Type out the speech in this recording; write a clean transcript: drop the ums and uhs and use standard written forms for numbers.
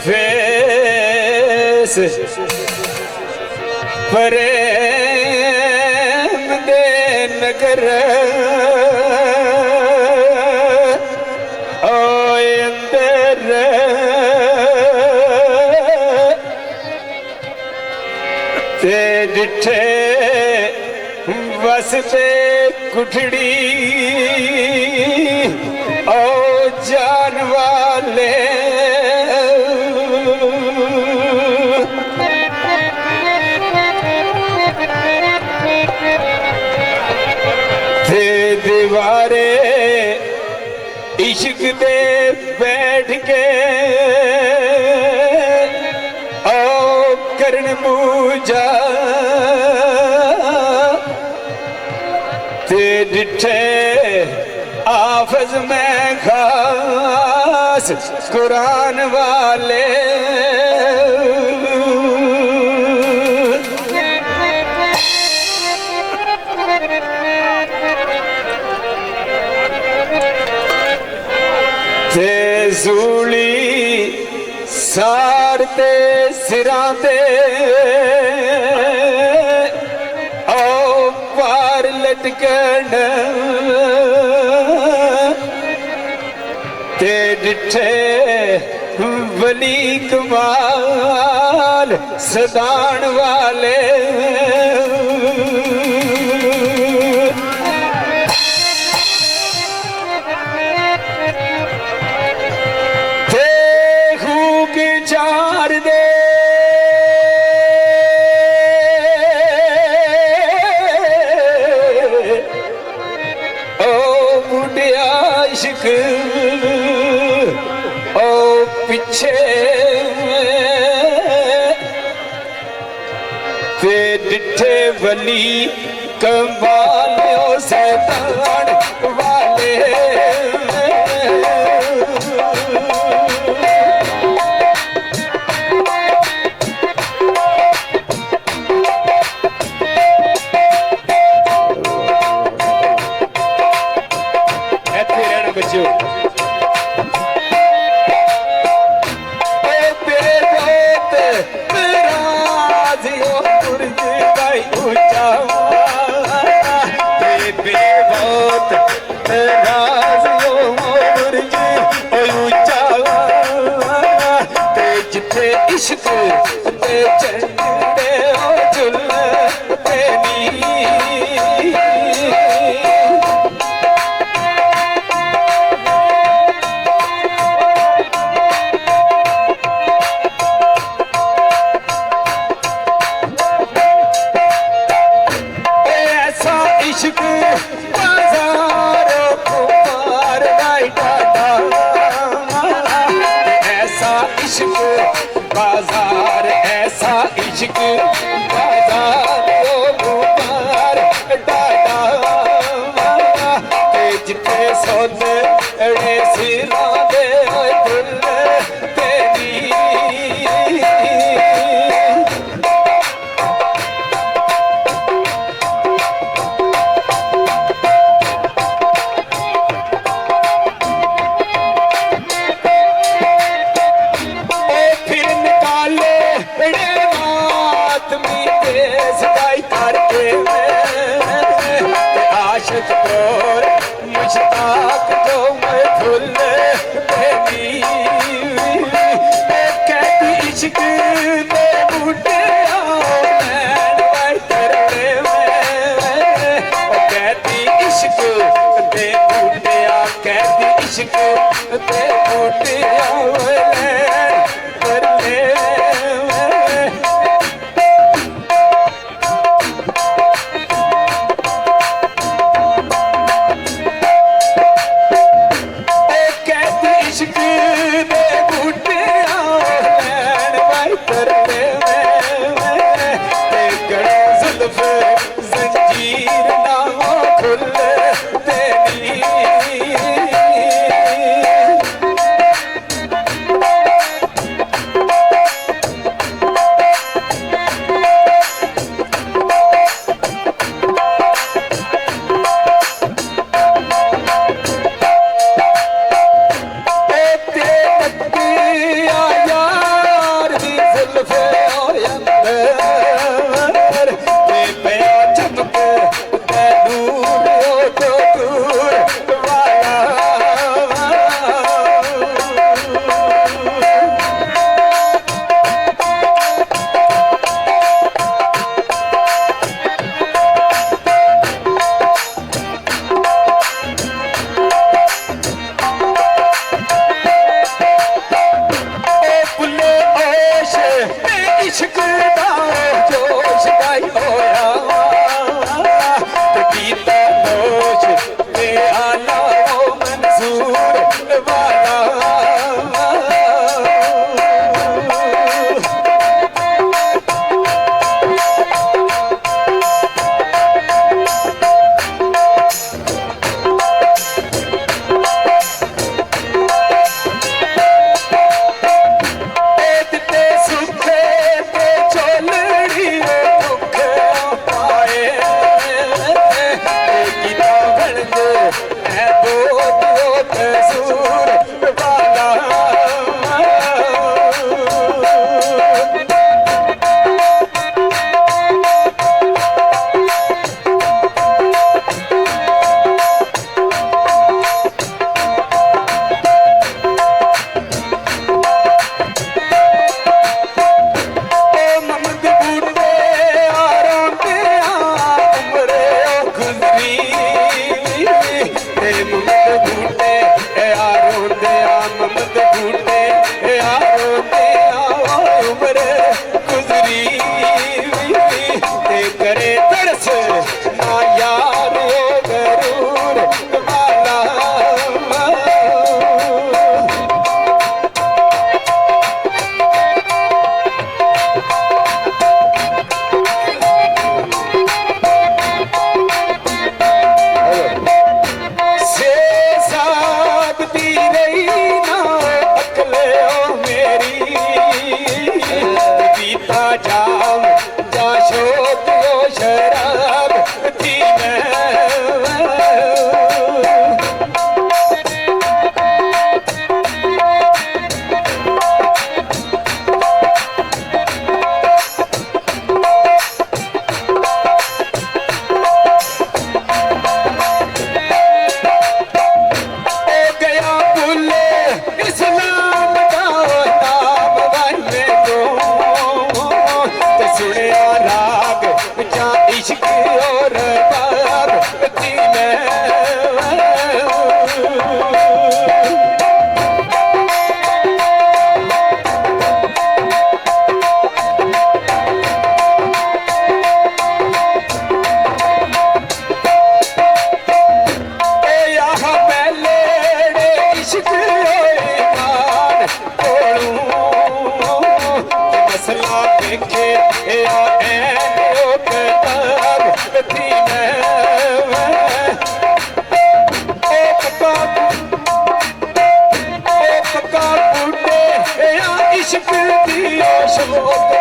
face प्रेम दे नगर ओए अंदर ते डिठे वसते कुठड़ी ओ जान वाले थे दीवारे इश्क दे बैठ के ओ करन पूजा ते डिठे हाफिज में खास कुरान वाले ते सूली सारते सिरां ते ओ पार लटकन ते डिठे वली कमाल सदान वाले थे खूक चार दे ओ बुढ़िया इश्क पिछे ते डिठे वली कमालो सैतान वाले ऐथे रहना बच्चों इश्क दे चंदे ओ झुलते नी ऐसा इश्क बाजारों को मार डाटा ऐसा इश्क बाजार ऐसा इश्क बाजार गुबार डाटा के जिथे सौदे अड़े सिरा दे दिल तेरी मुश्ताक जो मैं भूल तेरी कहती इश्क दे बूटे नैन करते कहती इश्क दे बूटे कहती इश्क दे बूटे करते जंजीर ना खुल तेरी ਹੋ